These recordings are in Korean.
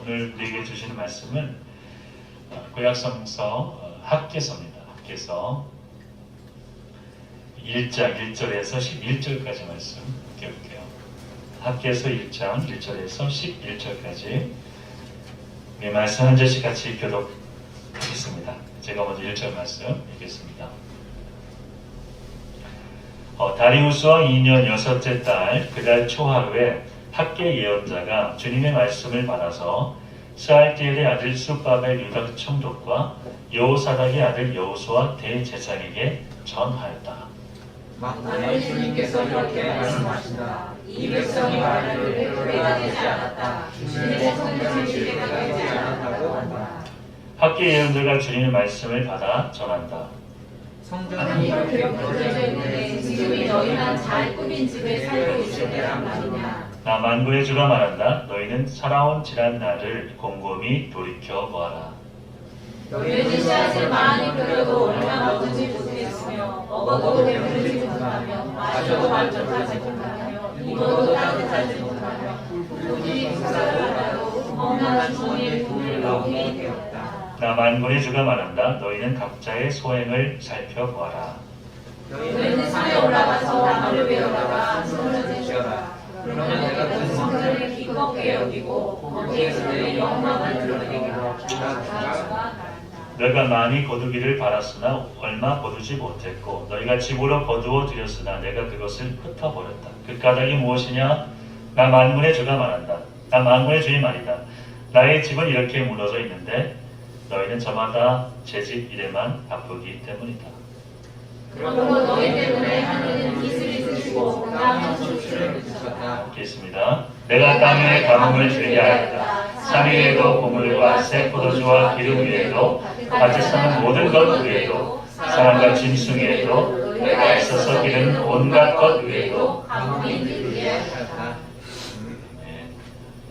오늘 우리에게 주시는 말씀은 구약성서 학개서입니다. 학개서 1장 1절에서 11절까지 말씀 읽어볼게요. 학개서 1장 1절에서 11절까지 이 말씀 한 절씩 같이 교독하겠습니다. 제가 먼저 1절 말씀 읽겠습니다. 다리우스 왕 2년 6째 달 그달 초하루에 학개 예언자가 주님의 말씀을 받아서 스알디엘의 아들 수바벨 유다 총독과 여호사닥의 아들 여호수아 대제사장에게 전하였다. 만일 주님께서 이렇게 말씀하신다. 이 백성이 말하기를 교회가 되지 않았다. 주님의 성령을 주게 되지 않았다고 한다. 학개 예언자가 주님의 말씀을 받아 전한다. 성전이 이렇게 무너져 있는데 지금이 너희만 잘 꾸민 집에 살고 있을 때란 말이냐. 나 만구의 주가 말한다. 너희는 살아온 지난 날을 곰곰이 돌이켜 보아라. 너희는 씨앗을 많이 뿌려도 얼마 얻지 못했으며 먹어도 배부르지 못하며 마셔도 만족하지 못하며 입어도 따뜻하지 못하며 우리 부사를 하고 멍청한 종일 돈을 먹게 되었다. 나 만군의 주가 말한다. 너희는 각자의 소행을 살펴보아라. 너희는 산에 올라가서 나무를 베어다가 손을 지어라. 그러면 내가 그 성전을 기겁게 여기고 거기에서 너의 영광을 드러내리라. 너희가 많이 거두기를 바랐으나 얼마 거두지 못했고 너희가 집으로 거두어 들였으나 내가 그것을 흩어버렸다. 그 까닭이 무엇이냐? 나 만군의 주가 말한다. 나 만군의 주의 말이다. 나의 집은 이렇게 무너져 있는데 너희는 저마다 제 집 일에만 바쁘기 때문이다. 그러므로 너희 때문에 하늘은 기슬이 드시고 땅은 조치를 붙였다. 읽겠습니다. 내가 땅에 가뭄을 주게 하였다. 산 위에도 보물과 새 포도주와 기름 위에도 가지 사는 모든 것 위에도 사람과 짐승 위에도 내가 있어서 기른 온갖 것 위에도 가뭄이 들게 하였다.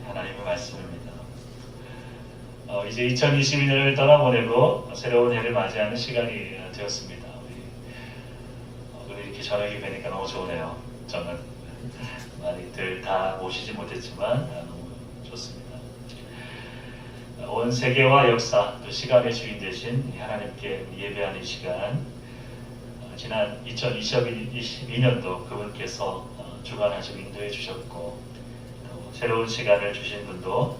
하나님의 말씀입니다. 이제 2022년을 떠나보내고 새로운 해를 맞이하는 시간이 되었습니다. 우리 이렇게 저녁이 뵈니까 너무 좋으네요. 저는 많이들 다 오시지 못했지만 너무 좋습니다. 온 세계와 역사 또 시간의 주인 되신 하나님께 예배하는 시간, 지난 2022년도 그분께서 주관하시고 인도해 주셨고 또 새로운 시간을 주신 분도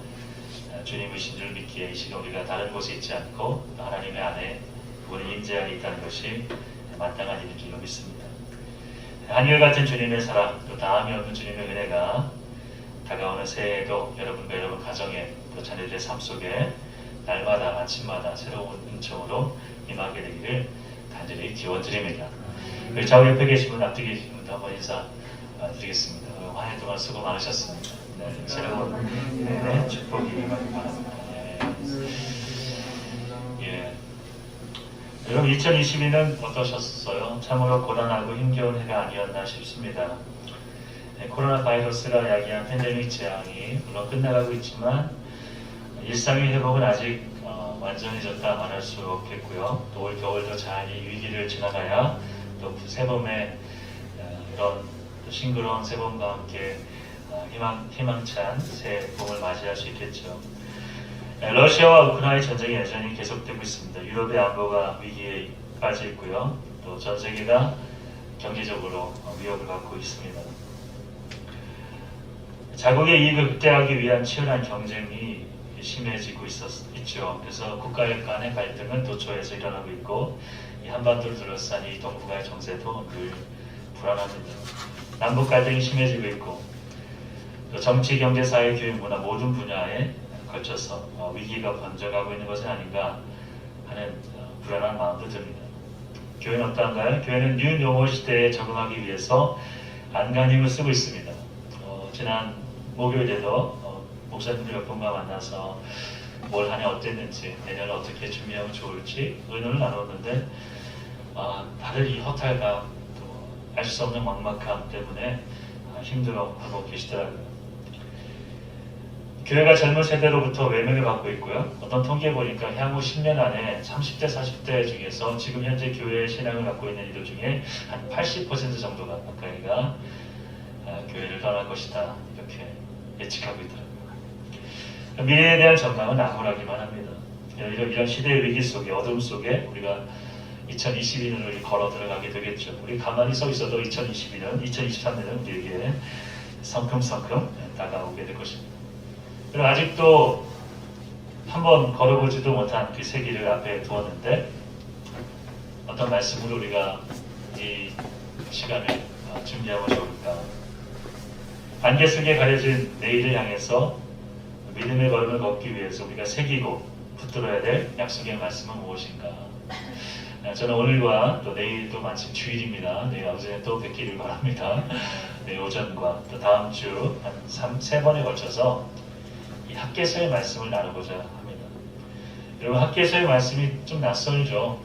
주님이신 줄 믿기에 이 시간 우리가 다른 곳에 있지 않고 하나님의 안에 그분의 임재 안에 있다는 것이 마땅한 일이기로 믿습니다. 한결같은 주님의 사랑, 또 다함이 없는 주님의 은혜가 다가오는 새해에도 여러분과 여러분 가정에 또 자녀들의 삶 속에 날마다 아침마다 새로운 은총으로 임하게 되기를 간절히 기원드립니다. 우리 좌우 옆에 계신 분, 앞뒤 계신 분도 한번 인사 드리겠습니다. 한 해 동안 수고 많으셨습니다. 네, 새로운 축복이 임하길 바랍니다. 예. 여러분 2022년 어떠셨어요? 참으로 고단하고 힘겨운 해가 아니었나 싶습니다. 코로나 바이러스가 야기한 팬데믹 재앙이 물론 끝나가고 있지만 일상의 회복은 아직 완전해졌다 말할 수 없겠고요. 또 올 겨울도 잘 이 위기를 지나가야 또 새봄에 이런 싱그러운 새봄과 함께 희망찬 새 봄을 맞이할 수 있겠죠. 러시아와 우크라이나 전쟁이 여전히 계속되고 있습니다. 유럽의 안보가 위기에 빠져 있고요. 또 전 세계가 경제적으로 위협을 받고 있습니다. 자국의 이익을 극대화하기 위한 치열한 경쟁이 심해지고 있죠. 그래서 국가 간의 갈등은 도처에서 일어나고 있고 이 한반도를 둘러싼 이 동북아의 정세도 늘 불안합니다. 남북 갈등이 심해지고 있고 또 정치, 경제, 사회, 교육, 문화 모든 분야에 걸쳐서 위기가 번져가고 있는 것은 아닌가 하는 불안한 마음도 듭니다. 교회는 어떠한가요? 교회는 뉴 노멀 시대에 적응하기 위해서 안간힘을 쓰고 있습니다. 지난 목요일에도 목사님들 몇 분과 만나서 올 한 해 어땠는지 내년을 어떻게 준비하면 좋을지 의논을 나눴는데 다들 이 허탈감 또 알 수 없는 막막함 때문에 힘들어하고 계시더라고요. 교회가 젊은 세대로부터 외면을 받고 있고요. 어떤 통계 보니까 향후 10년 안에 30대, 40대 중에서 지금 현재 교회의 신앙을 갖고 있는 이들 중에 한 80% 정도가 가까이가 교회를 떠날 것이다 이렇게 예측하고 있더라고요. 미래에 대한 전망은 암울하기만 합니다. 이런 시대의 위기 속에, 어둠 속에 우리가 2022년을 걸어 들어가게 되겠죠. 우리 가만히 서 있어도 2022년, 2023년은 우리에게 성큼성큼 다가오게 될 것입니다. 그리고 아직도 한번 걸어보지도 못한 그 세기를 앞에 두었는데 어떤 말씀으로 우리가 이 시간을 준비하면 좋을까? 안개 속에 가려진 내일을 향해서 믿음의 걸음을 걷기 위해서 우리가 새기고 붙들어야 될 약속의 말씀은 무엇인가? 저는 오늘과 또 내일도 마침 주일입니다. 내일 아버지는 또 뵙기를 바랍니다. 내일 오전과 또 다음 주 한 3번에 걸쳐서 이 학개서의 말씀을 나누고자 합니다. 여러분, 학개서의 말씀이 좀 낯설죠?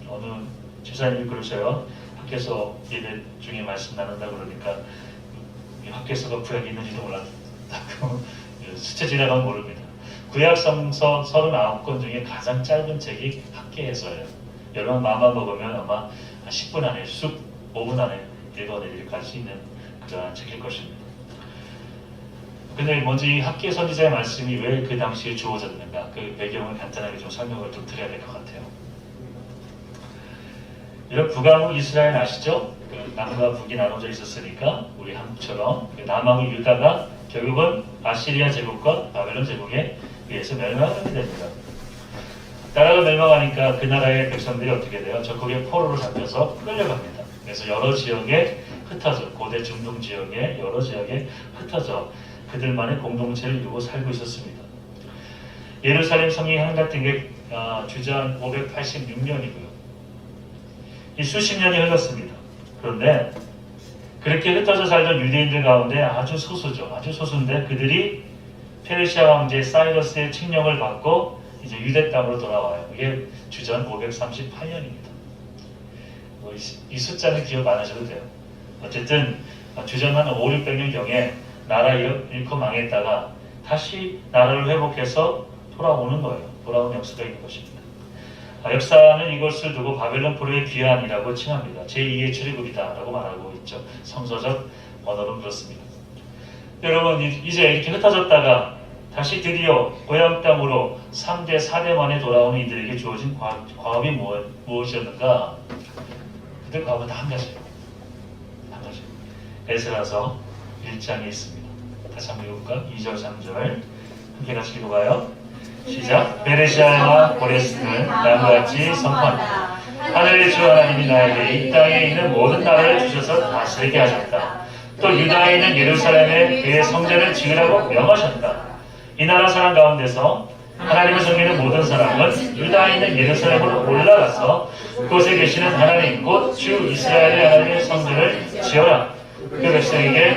어느 집사님이 그러셔요. 학개서 예배 중에 말씀 나눈다 그러니까 이 학개서가 구약에 있는지도 몰랐다고 스쳐 지나가면 모릅니다. 구약 성서 39권 중에 가장 짧은 책이 학개서예요. 여러분 마음만 먹으면 아마 10분 안에, 5분 안에 읽어내릴 수 있는 그러한 책일 것입니다. 근데 먼저 이 학개 선지자의 말씀이 왜 그 당시에 주어졌는가, 그 배경을 간단하게 좀 설명을 좀 드려야 될 것 같아요. 여러분, 북왕국 이스라엘 아시죠? 그 남과 북이 나눠져 있었으니까 우리 한국처럼 남왕국 유다가 결국은 아시리아 제국과 바벨론 제국에 의해서 멸망하게 됩니다. 나라가 멸망하니까 그 나라의 백성들이 어떻게 돼요? 적국의 포로로 잡혀서 끌려갑니다. 그래서 여러 지역에 흩어져, 고대 중동 지역의 여러 지역에 흩어져 그들만의 공동체를 이루고 살고 있었습니다. 예루살렘 성이 향락된 게 주전 586년이고요. 이 수십 년이 흘렀습니다. 그런데 그렇게 흩어져 살던 유대인들 가운데 아주 소수죠. 아주 소수인데 그들이 페르시아 왕제 사이러스의 칙령을 받고 이제 유대 땅으로 돌아와요. 이게 주전 538년입니다. 이 숫자는 기억 안 하셔도 돼요. 어쨌든 주전 한 5, 600년경에 나라 잃고 망했다가 다시 나라를 회복해서 돌아오는 거예요. 돌아오는 역사가 있는 것입니다. 역사는 이것을 두고 바벨론 포로의 귀환이라고 칭합니다. 제2의 출애굽이다라고 말하고 있죠. 성서적 언어는 그렇습니다. 여러분, 이제 이렇게 흩어졌다가 다시 드디어 고향 땅으로 3대, 4대 만에 돌아오는 이들에게 주어진 과업이 무엇이었는가? 그들 과업은 다 한 가지예요. 한 가지. 에스라서 1장에 있습니다. 다시 한번 읽어볼까? 2절, 3절 함께 같이 읽어봐요. 시작. 베레시아와 고레스는 나무같이 선포한다. 하늘의 주 하나님이 나에게 이 땅에 있는 모든 나라를 주셔서 다스리게 하셨다. 또 유다에 있는 예루살렘에 그의 성전을 지으라고 명하셨다. 이 나라 사람 가운데서 하나님을 섬기는 모든 사람은 유다에 있는 예루살렘으로 올라가서 그곳에 계시는 하나님 곧 주 이스라엘의 하나님의 성전을 지어라. 그 백성에게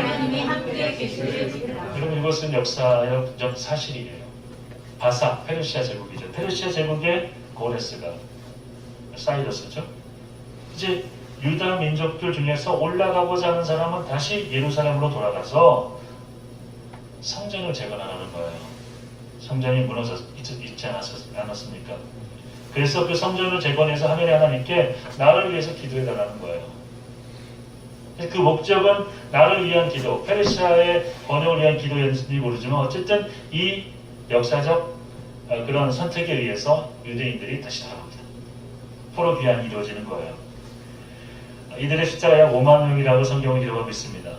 여러분, 이것은 역사적 사실이에요. 바사, 페르시아 제국이죠. 페르시아 제국의 고레스가 사이러스죠. 이제 유다 민족들 중에서 올라가고자 하는 사람은 다시 예루살렘으로 돌아가서 성전을 재건하라는 거예요. 성전이 무너져 있지 않았습니까? 그래서 그 성전을 재건해서 하늘의 하나님께 나를 위해서 기도해달라는 거예요. 그 목적은 나를 위한 기도, 페르시아의 번영을 위한 기도였는지 모르지만 어쨌든 이 역사적 그런 선택에 의해서 유대인들이 다시 돌아옵니다. 포로 귀환이 이루어지는 거예요. 이들의 숫자가 약 5만 명이라고 성경을 기록하고 있습니다.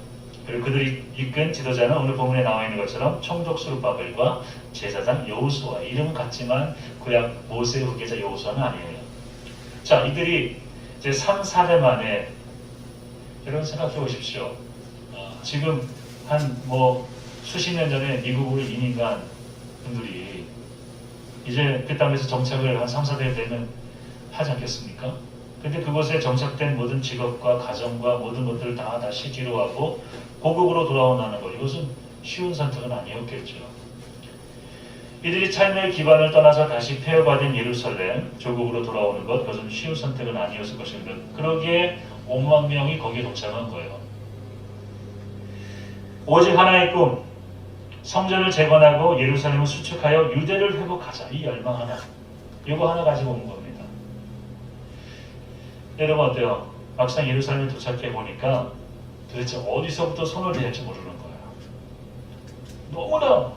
그리고 그들이 이끈 지도자는 오늘 본문에 나와 있는 것처럼 총독 스룹바벨과 제사장 여호수아. 이름은 같지만 구약 모세의 후계자 여호수아는 아니에요. 자, 이들이 이제 3, 4대 만에 여러분 생각해 보십시오. 지금 한 수십 년 전에 미국으로 이민 간 분들이 이제 그 땅에서 정착을 한 3, 4대 되면 하지 않겠습니까? 근데 그곳에 정착된 모든 직업과 가정과 모든 것들을 다 다시 뒤로 하고 고국으로 돌아온다는 것, 이것은 쉬운 선택은 아니었겠죠. 이들이 삶의 기반을 떠나서 다시 폐허받은 예루살렘, 조국으로 돌아오는 것, 그것은 쉬운 선택은 아니었을 것입니다. 그러기에 5만 명이 거기에 도착한 거예요. 오직 하나의 꿈, 성전을 재건하고 예루살렘을 수축하여 유대를 회복하자. 이 열망 하나, 이거 하나 가지고 온 겁니다. 여러분 어때요? 막상 예루살렘에 도착해 보니까 도대체 어디서부터 손을 대야 할지 모르는 거예요. 너무나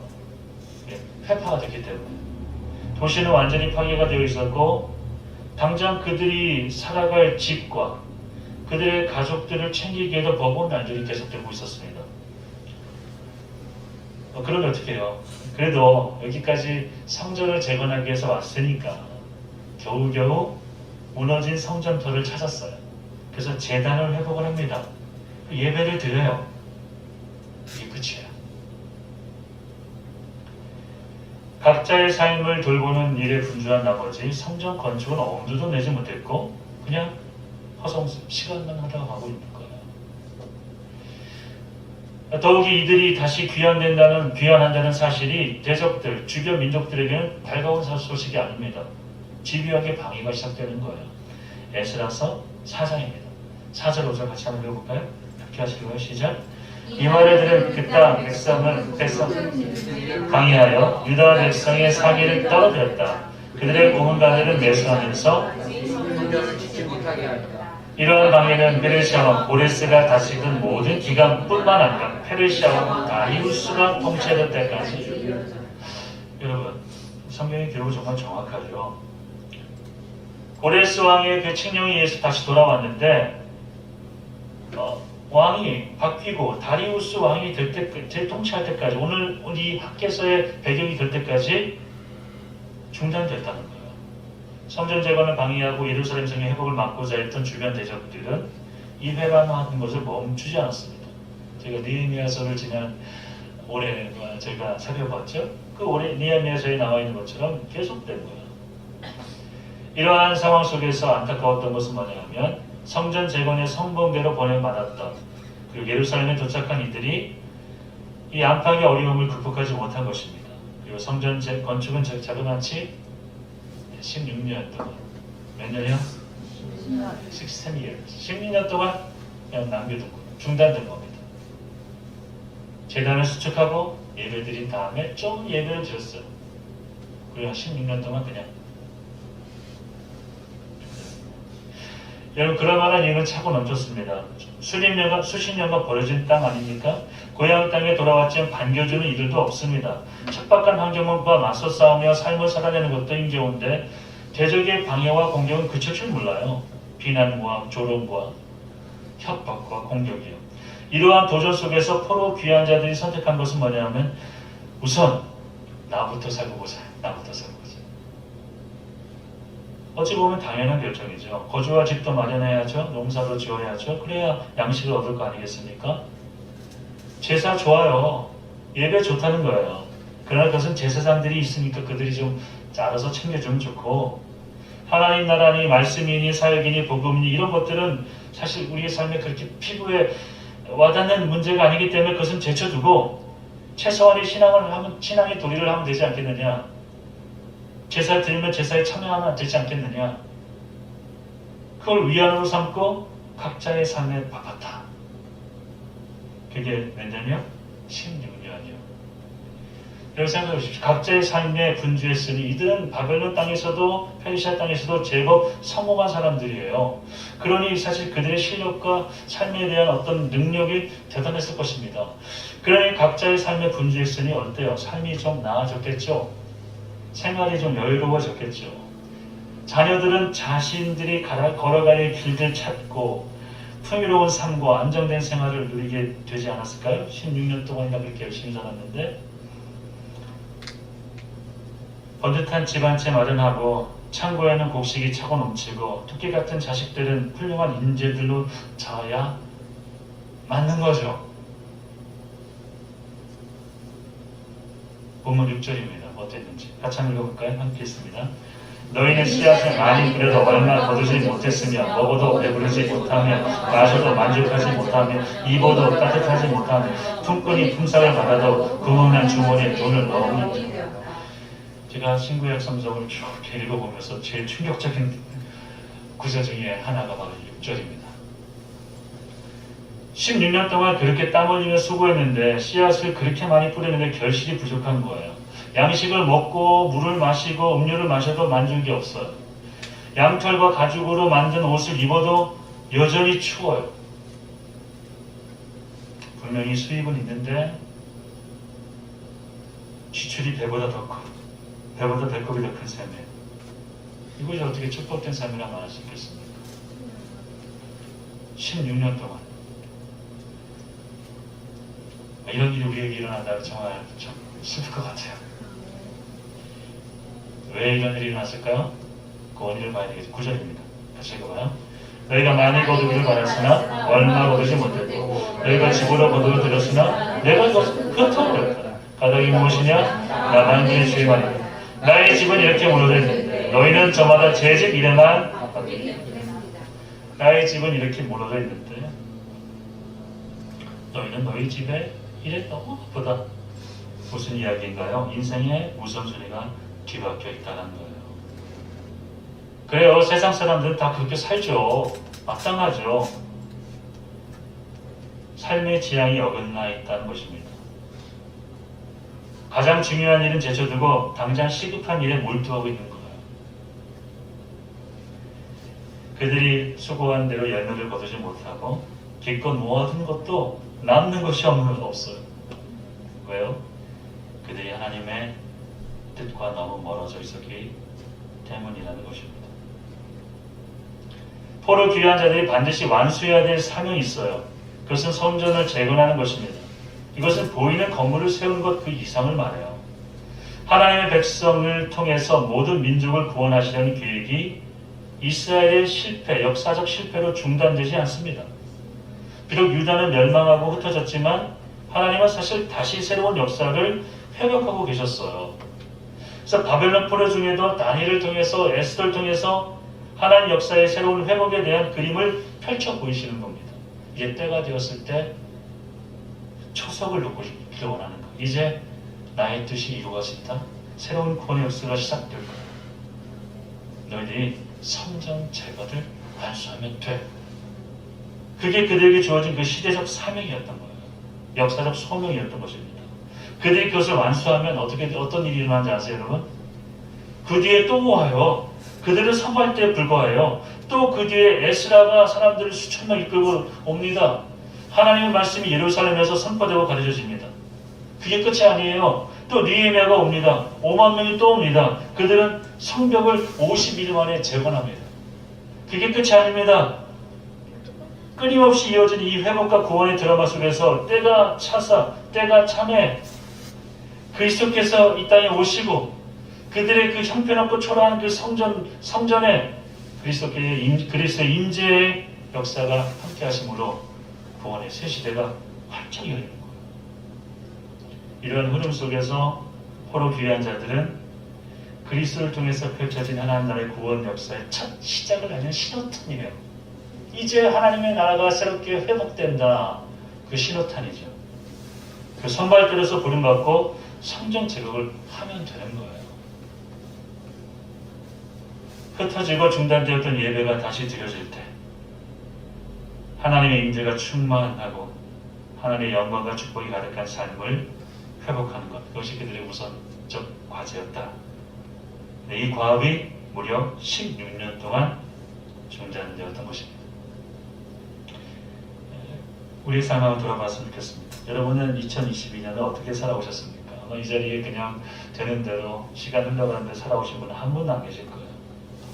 폐파가 됐기 때문에 도시는 완전히 파괴가 되어 있었고 당장 그들이 살아갈 집과 그들의 가족들을 챙기기에도 버거운 난조이 계속되고 있었습니다. 그러면 어떻게 해요? 그래도 여기까지 성전을 재건하기 위해서 왔으니까 겨우겨우 무너진 성전터를 찾았어요. 그래서 제단을 회복을 합니다. 예배를 드려요. 이게 끝이에요. 각자의 삶을 돌보는 일에 분주한 나머지 성전 건축은 엄두도 내지 못했고 그냥 시간만 하다가 가고 있는 거예요. 더욱이 이들이 다시 귀환한다는 사실이 대적들, 주변 민족들에게는 달가운 소식이 아닙니다. 집요하게 방해가 시작되는 거예요. 에스라서 4장입니다. 4절 5절 같이 한번 읽어볼까요? 이렇게 하시고요. 시작. 이 말을 들은 그 땅 백성을 방해하여 유다 백성의 사기를 떨어뜨렸다. 그들의 고문관들은 매수하면서 이러한 방해는 페르시아와 고레스가 다스리던 모든 기간뿐만 아니라 페르시아와 다리우스가 통치하던 때까지. 여러분, 성경의 기록은 정말 정확하죠. 고레스 왕의 그 칙령에 의해서 다시 돌아왔는데 왕이 바뀌고 다리우스 왕이 될 때, 통치할 때까지, 오늘 이 학계서의 배경이 될 때까지 중단됐다는 거예요. 성전 재건을 방해하고 예루살렘 성의 회복을 막고자 했던 주변 대적들은 이 회방하는 것을 멈추지 않았습니다. 제가 느헤미야서를 지난 올해 제가 살펴봤죠. 그 올해 느헤미야서에 나와 있는 것처럼 계속된 거예요. 이러한 상황 속에서 안타까웠던 것은 뭐냐면 성전 재건의 성공대로 보내받았던 그리고 예루살렘에 도착한 이들이 이 안팎의 어려움을 극복하지 못한 것입니다. 그리고 성전 건축은 자그마치 16년 동안 몇 년이요? 16 years. 16년 동안 그냥 남겨둔 거예요. 중단된 겁니다. 재단을 수축하고 예배드린 다음에 좀 예배를 드렸어요. 그리고 16년 동안 그냥 여러분, 그럴 만한 이유는 차고 넘쳤습니다. 수십 년간 버려진 땅 아닙니까? 고향 땅에 돌아왔지만 반겨주는 이들도 없습니다. 척박한 환경과 맞서 싸우며 삶을 살아내는 것도 힘겨운데 대적의 방해와 공격은 그칠 줄 몰라요. 비난과 조롱과 협박과 공격이요. 이러한 도전 속에서 포로 귀한 자들이 선택한 것은 뭐냐면 우선 나부터 살고 보자. 나부터 살고 보자. 어찌 보면 당연한 결정이죠. 거주와 집도 마련해야죠. 농사도 지어야죠. 그래야 양식을 얻을 거 아니겠습니까? 제사 좋아요. 예배 좋다는 거예요. 그러나 그것은 제사장들이 있으니까 그들이 좀 알아서 챙겨주면 좋고 하나님 나라니 말씀이니 사역이니 복음이니 이런 것들은 사실 우리의 삶에 그렇게 피부에 와닿는 문제가 아니기 때문에 그것은 제쳐두고 최소한의 신앙의 도리를 하면 되지 않겠느냐. 제사를 드리면 제사에 참여하면 되지 않겠느냐. 그걸 위안으로 삼고 각자의 삶에 바빴다. 그게 몇 년이요? 16년이요. 여러분 생각해 보십시오. 각자의 삶에 분주했으니 이들은 바벨론 땅에서도 페르시아 땅에서도 제법 성공한 사람들이에요. 그러니 사실 그들의 실력과 삶에 대한 어떤 능력이 대단했을 것입니다. 그러니 각자의 삶에 분주했으니 어때요? 삶이 좀 나아졌겠죠? 생활이 좀 여유로워졌겠죠. 자녀들은 자신들이 걸어갈 길들 찾고 풍요로운 삶과 안정된 생활을 누리게 되지 않았을까요? 16년 동안이나 그렇게 열심히 살았는데 번듯한 집 한 채 마련하고 창고에는 곡식이 차고 넘치고 토끼 같은 자식들은 훌륭한 인재들로 자라야 맞는 거죠. 본문 6절입니다. 어땠는지 같이 한번 읽어볼까요? 함께 있습니다. 너희는 씨앗을 많이 뿌려도 얼마 거두지 못했으며 먹어도 배부르지 못하며 마셔도 만족하지 못하며 입어도 따뜻하지 못하며 품꾼이 품삯을 받아도 구멍난 주머니에 돈을 넣으니. 제가 신구약 성경을 쭉 읽어보면서 제일 충격적인 구절 중에 하나가 바로 6절입니다. 16년 동안 그렇게 땀 흘리며 수고했는데 씨앗을 그렇게 많이 뿌렸는데 결실이 부족한 거예요. 양식을 먹고 물을 마시고 음료를 마셔도 만족이 없어요. 양털과 가죽으로 만든 옷을 입어도 여전히 추워요. 분명히 수입은 있는데 지출이 배보다 더 커. 배보다 배꼽이 더 큰 삶이에요. 이것이 어떻게 축복된 삶이라 말할 수 있겠습니까? 16년 동안 이런 일이 우리에게 일어난다면 정말 좀 슬플 것 같아요. 왜 이런 일이 일어났을까요? 그 원인을 봐야 되겠죠. 9절입니다. 같이 읽어봐요. 너희가 많이 거두기를 바랐으나 얼마 거두지 못했고 너희가 집으로 거두어 들였으나 내가 흩어버렸다. 까닭이 무엇이냐? 나만의 주의 말이다. 나의 집은 이렇게 무너져 있는데 너희는 저마다 제 집 일에만 나의 집은 이렇게 무너져 있는데 너희는 너희 집에 일에 너무 바쁘다. 무슨 이야기인가요? 인생의 우선순위가 뒤바뀌어 있다는 거예요. 그래요. 세상 사람들은 다 그렇게 살죠. 마땅하죠. 삶의 지향이 어긋나 있다는 것입니다. 가장 중요한 일은 제쳐두고 당장 시급한 일에 몰두하고 있는 거예요. 그들이 수고한 대로 열매를 거두지 못하고 기껏 모아둔 것도 남는 것이 없어요. 왜요? 그들이 하나님의 뜻과 너무 멀어져 있었기 때문이라는 것입니다. 포로 귀한 자들이 반드시 완수해야 될 사명이 있어요. 그것은 성전을 재건하는 것입니다. 이것은 보이는 건물을 세우는 것 그 이상을 말해요. 하나님의 백성을 통해서 모든 민족을 구원하시려는 계획이 이스라엘의 실패, 역사적 실패로 중단되지 않습니다. 비록 유다는 멸망하고 흩어졌지만 하나님은 사실 다시 새로운 역사를 회복하고 계셨어요. 그래서 바벨론 포로 중에도 다니엘을 통해서 에스더를 통해서 하나님 역사의 새로운 회복에 대한 그림을 펼쳐 보이시는 겁니다. 이제 때가 되었을 때 초석을 놓고 싶기를 원하는 것. 이제 나의 뜻이 이루어진다. 새로운 구원의 역사가 시작될 거야. 너희들이 성전 제거를 완수하면 돼. 그게 그들에게 주어진 그 시대적 사명이었던 거예요. 역사적 소명이었던 것입니다. 그들이 그것을 완수하면 어떤 일이 일어나는지 아세요, 여러분? 그 뒤에 또 와요. 그들은 선발 때에 불과해요. 또 그 뒤에 에스라가 사람들을 수천 명 이끌고 옵니다. 하나님의 말씀이 예루살렘에서 선포되고 가르쳐집니다. 그게 끝이 아니에요. 또 느헤미야가 옵니다. 5만 명이 또 옵니다. 그들은 성벽을 50일 만에 재건합니다. 그게 끝이 아닙니다. 끊임없이 이어진 이 회복과 구원의 드라마 속에서 때가 차서 때가 참에 그리스도께서 이 땅에 오시고 그들의 그 형편없고 초라한 그 성전에 그리스도의 임재의 역사가 함께 하심으로 구원의 새 시대가 활짝 열리는 거예요. 이런 흐름 속에서 포로 귀한 자들은 그리스도를 통해서 펼쳐진 하나님 나라의 구원 역사의 첫 시작을 하는 신호탄이에요. 이제 하나님의 나라가 새롭게 회복된다. 그 신호탄이죠. 그 선발대로서 부름받고 성전 제국을 하면 되는 거예요. 흩어지고 중단되었던 예배가 다시 드려질 때 하나님의 임재가 충만하고 하나님의 영광과 축복이 가득한 삶을 회복하는 것, 그것이 그들의 우선적 과제였다. 이 과업이 무려 16년 동안 중단되었던 것입니다. 우리의 삶을 한번 돌아봤으면 좋겠습니다. 여러분은 2022년을 어떻게 살아오셨습니까? 아마 이 자리에 그냥 되는 대로 시간 흘러가는 데 살아오신 분은 한 분도 안 계실 거예요.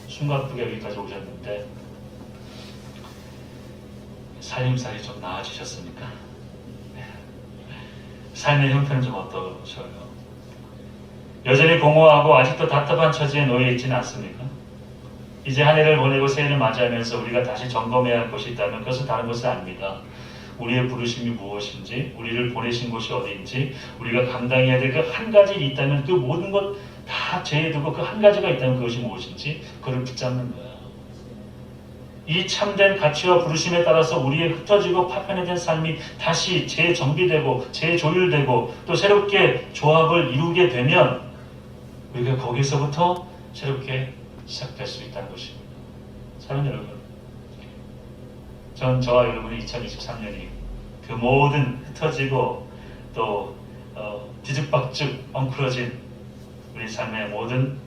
숨가쁘게 여기까지 오셨는데 살림살이 좀 나아지셨습니까? 삶의 형편은 좀 어떠셔요? 여전히 공허하고 아직도 답답한 처지에 놓여 있지는 않습니까? 이제 한 해를 보내고 새해를 맞이하면서 우리가 다시 점검해야 할 것이 있다면 그것은 다른 것이 아닙니다. 우리의 부르심이 무엇인지, 우리를 보내신 곳이 어디인지, 우리가 감당해야 될 그 한 가지 있다면 그 모든 것 다 제해두고 그 한 가지가 있다면 그것이 무엇인지 그걸 붙잡는 거예요. 이 참된 가치와 부르심에 따라서 우리의 흩어지고 파편화된 삶이 다시 재정비되고 재조율되고 또 새롭게 조합을 이루게 되면 우리가 거기서부터 새롭게 시작될 수 있다는 것입니다. 사랑하는 여러분, 저와 여러분이 2023년이 그 모든 흩어지고 또 뒤죽박죽 엉클어진 우리 삶의 모든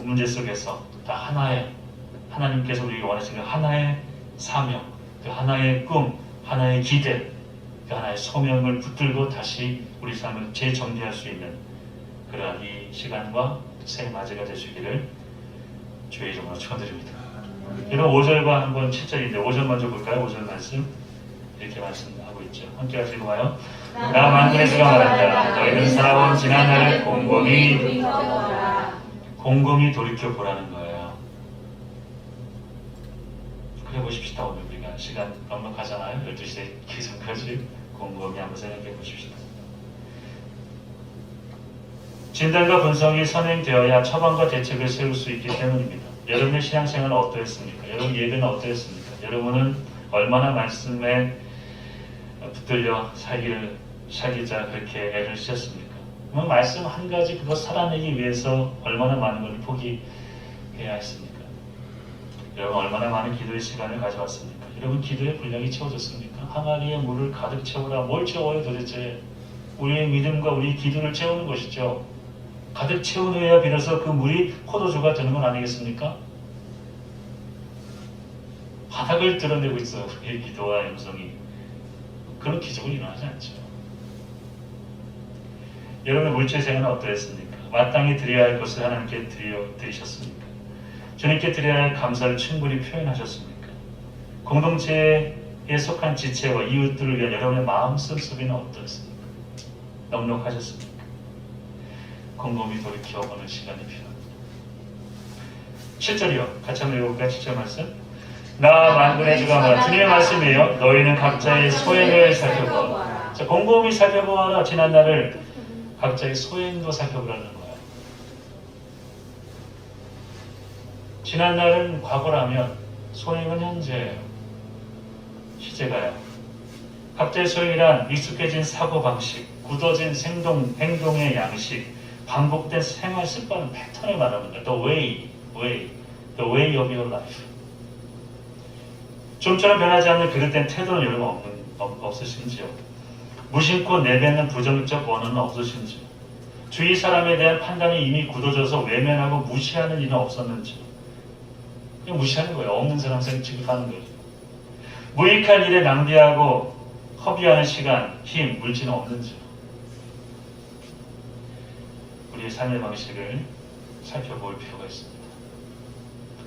문제 속에서 다 하나의 하나님께서 우리에게 원하시는 하나의 사명, 그 하나의 꿈, 하나의 기대, 그 하나의 소명을 붙들고 다시 우리 삶을 재정비할 수 있는 그러한 이 시간과 새해 맞이가 되시기를 주의 이름으로 축원드립니다. 이런 5절과 한번 7절인데 5절 먼저 볼까요? 5절 말씀 이렇게 말씀하고 있죠. 함께 하시고 봐요. 나 만군의 주가 말한다. 너희는 살아온 지난 날을 곰곰이 돌이켜 보라는 거예요. 그래 보십시다. 오늘 우리가 시간 넉넉하잖아요. 12시에 기선까지 곰곰이 한번 생각해 보십시다. 진단과 분석이 선행되어야 처방과 대책을 세울 수 있기 때문입니다. 여러분의 신앙생활은 어떠했습니까? 여러분 예배는 어떠했습니까? 여러분은 얼마나 말씀에 붙들려 살기자 그렇게 애를 쓰셨습니까? 말씀 한 가지 그거 살아내기 위해서 얼마나 많은 걸 포기해야 했습니까? 여러분 얼마나 많은 기도의 시간을 가져왔습니까? 여러분 기도의 분량이 채워졌습니까? 항아리에 물을 가득 채우라. 뭘 채워요 도대체? 우리의 믿음과 우리 기도를 채우는 것이죠. 가득 채운 후에야 비로소 그 물이 포도주가 되는 건 아니겠습니까? 바닥을 드러내고 있어요. 우리의 기도와 음성이. 그런 기적은 일어나지 않죠. 여러분의 물질 생활은 어떠했습니까? 마땅히 드려야 할 것을 하나님께 드리셨습니까? 주님께 드려야 할 감사를 충분히 표현하셨습니까? 공동체에 속한 지체와 이웃들을 위한 여러분의 마음씀 소비는 어떠했습니까? 넉넉하셨습니까? 곰곰이 돌이켜보는 시간이 필요합니다. 7절이요. 같이 한번 읽어볼까요? 7절 말씀. 나 만군의 주가 말한 주님의 말씀이에요. 너희는 각자의 소행을 살펴보아라. 자, 곰곰이 살펴보아라. 지난 날을 각자의 소행도 살펴보라는 거예요. 지난 날은 과거라면 소행은 현재예요. 시제가요. 각자의 소행이란 익숙해진 사고방식, 굳어진 행동의 양식, 반복된 생활 습관 패턴을 말합니다. The way of your life. 좀처럼 변하지 않는 그릇된 태도는 여러분 없으신지요? 무심코 내뱉는 부정적 언어는 없으신지요? 주위 사람에 대한 판단이 이미 굳어져서 외면하고 무시하는 일은 없었는지요? 그냥 무시하는 거예요. 없는 사람 취급하는 거예요. 무익한 일에 낭비하고 허비하는 시간, 힘, 물질은 없는지요? 우리의 삶의 방식을 살펴볼 필요가 있습니다.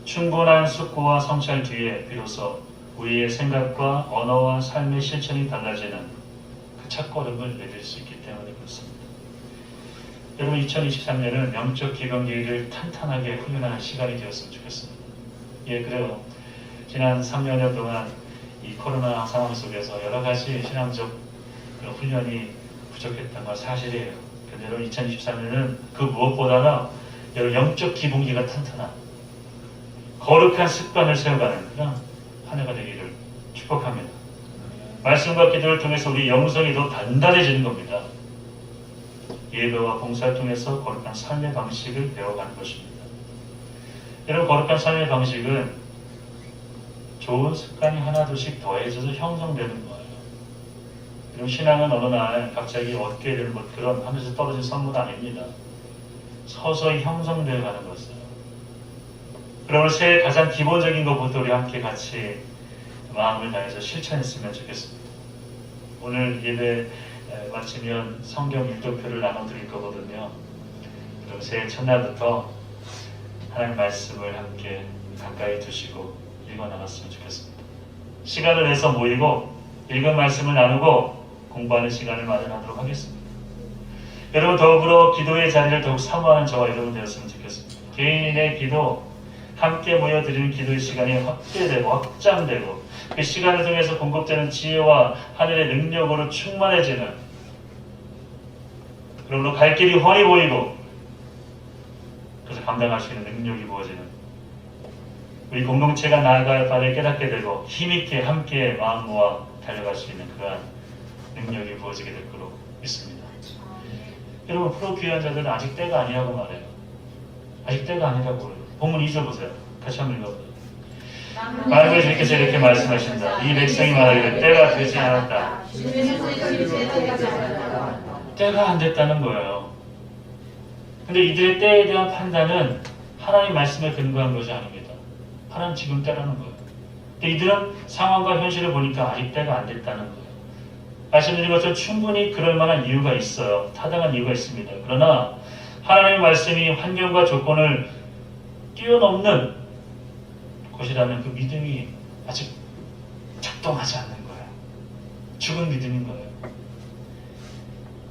충분한 숙고와 성찰 뒤에 비로소 우리의 생각과 언어와 삶의 실천이 달라지는 그 첫걸음을 내릴 수 있기 때문에 그렇습니다. 여러분 2023년은 영적 기병기를 탄탄하게 훈련하는 시간이 되었으면 좋겠습니다. 예, 그래요. 지난 3년여 동안 이 코로나 상황 속에서 여러 가지 신앙적 훈련이 부족했던 건 사실이에요. 그런데 여러분 2023년은 그 무엇보다나 여러분 영적 기본기가 탄탄한 거룩한 습관을 세워가는 그런 한 해가 되기를 축복합니다. 말씀과 기도를 통해서 우리 영성이 더 단단해지는 겁니다. 예배와 봉사를 통해서 거룩한 삶의 방식을 배워가는 것입니다. 여러분 거룩한 삶의 방식은 좋은 습관이 하나둘씩 더해져서 형성되는 거예요. 그럼 신앙은 어느 날 갑자기 얻게 되는 것 그런 하늘에서 떨어진 선물 아닙니다. 서서히 형성되어 가는 것이에요. 그러면 새해 가장 기본적인 것부터 우리 함께 같이 마음을 다해서 실천했으면 좋겠습니다. 오늘 예배 마치면 성경 일도표를 나눠드릴 거거든요. 그럼 새해 첫날부터 하나님 말씀을 함께 가까이 두시고 읽어나갔으면 좋겠습니다. 시간을 내서 모이고 읽은 말씀을 나누고 공부하는 시간을 마련하도록 하겠습니다. 여러분 더불어 기도의 자리를 더욱 사모하는 저와 여러분 되었으면 좋겠습니다. 개인의 기도, 함께 모여드리는 기도의 시간이 확대되고 확장되고 그 시간을 통해서 공급되는 지혜와 하늘의 능력으로 충만해지는 그러므로 갈 길이 훤히 보이고 그래서 감당할 수 있는 능력이 부어지는 우리 공동체가 나아갈 바를 깨닫게 되고 힘있게 함께 마음 모아 달려갈 수 있는 그러한 능력이 부어지게 될 거로 믿습니다. 여러분 프로 귀한 자들은 아직 때가 아니라고 말해요. 아직 때가 아니라고 그래요. 본문 2절 보세요. 같이 한번 읽어보세요. 말씀을 주께서 이렇게 말씀하신다. 이 백성이 말하기를 때가 되지 않았다. 때가 안 됐다는 거예요. 근데 이들의 때에 대한 판단은 하나님 말씀에 근거한 것이 아닙니다. 하나님 지금 때라는 거예요. 근데 이들은 상황과 현실을 보니까 아직 때가 안 됐다는 거예요. 말씀드린 것처럼 충분히 그럴 만한 이유가 있어요. 타당한 이유가 있습니다. 그러나 하나님의 말씀이 환경과 조건을 뛰어넘는 것이라는 그 믿음이 아직 작동하지 않는 거예요. 죽은 믿음인 거예요.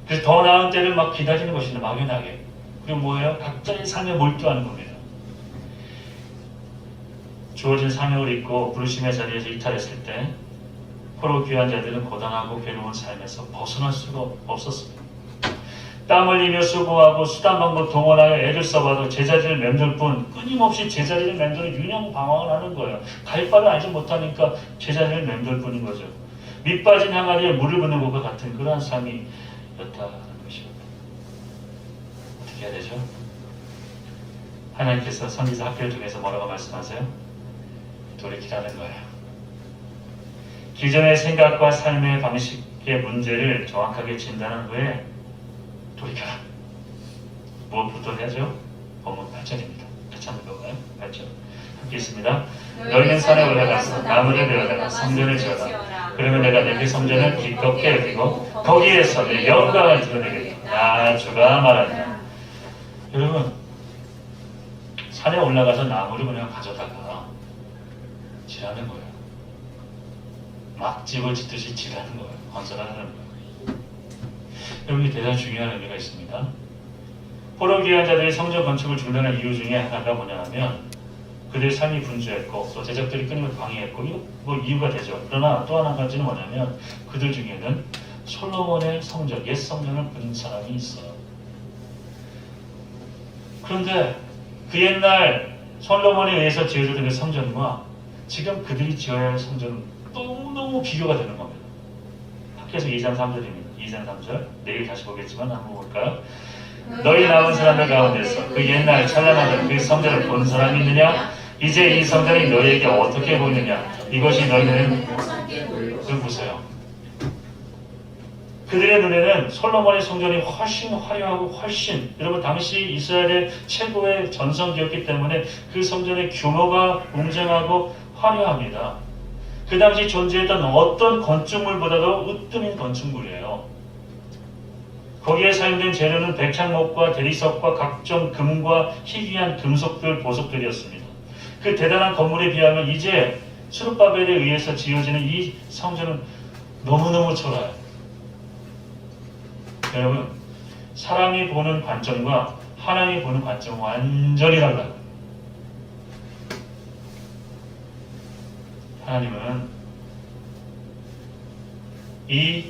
그래서 더 나은 때를 막 기다리는 것이나 막연하게. 그리고 뭐예요? 각자의 삶에 몰두하는 겁니다. 주어진 사명을 잊고 부르심의 자리에서 이탈했을 때 포로 귀한 자들은 고단하고 괴로운 삶에서 벗어날 수가 없었습니다. 땀 흘리며 수고하고 수단 방법 동원하여 애를 써봐도 제자리를 맴돌 뿐 끊임없이 제자리를 맴돌아 유념방황을 하는 거예요. 갈 바를 알지 못하니까 제자리를 맴돌 뿐인 거죠. 밑 빠진 항아리에 물을 붓는 것과 같은 그러한 삶이었다는 것이요. 어떻게 해야 되죠? 하나님께서 선지자 학교를 통해서 뭐라고 말씀하세요? 돌이키라는 거예요. 기존의 생각과 삶의 방식의 문제를 정확하게 진단한 후에 돌이켜라. 무엇부터 해야죠? 본문 8절입니다. 같이 한번 볼까요? 8절. 함께 있습니다. 너희는 산에 올라가서 나무를 베어다가 성전을 지어라. 그러면 내가 내게 성전을 기껍게 여기고 거기에서 내 영광을 드러내겠다. 나 주가 말한다. 여러분, 산에 올라가서 나무를 그냥 가져다가 지라는 거예요. 막 집을 짓듯이 지라는 거예요. 건설하는 거예요. 여기 대단히 중요한 의미가 있습니다. 포로 귀한 자들이 성전 건축을 중단한 이유 중에 하나가 뭐냐 하면 그들의 삶이 분주했고 또 제작들이 끊임을 방해했고 뭐 이유가 되죠. 그러나 또 한 가지는 뭐냐면 그들 중에는 솔로몬의 성전, 옛 성전을 본 사람이 있어요. 그런데 그 옛날 솔로몬에 의해서 지어졌던 그 성전과 지금 그들이 지어야 할 성전은 너무너무 비교가 되는 겁니다. 학교에서 2장 3절입니다. 2장 3절 내일 다시 보겠지만 한번 볼까요? 너희 남은 사람들 가운데서 그 옛날 찬란하던 그 성전을 본 사람이 있느냐? 이제 이 성전이 너희에게 어떻게 보이느냐? 이것이 너희는 그 보세요. 그들의 눈에는 솔로몬의 성전이 훨씬 화려하고 훨씬 여러분 당시 이스라엘의 최고의 전성기였기 때문에 그 성전의 규모가 웅장하고 화려합니다. 그 당시 존재했던 어떤 건축물보다도 으뜸인 건축물이에요. 거기에 사용된 재료는 백향목과 대리석과 각종 금과 희귀한 금속들, 보석들이었습니다. 그 대단한 건물에 비하면 이제 스룹바벨에 의해서 지어지는 이 성전은 너무너무 초라해요. 여러분, 사람이 보는 관점과 하나님이 보는 관점은 완전히 달라요. 하나님은 이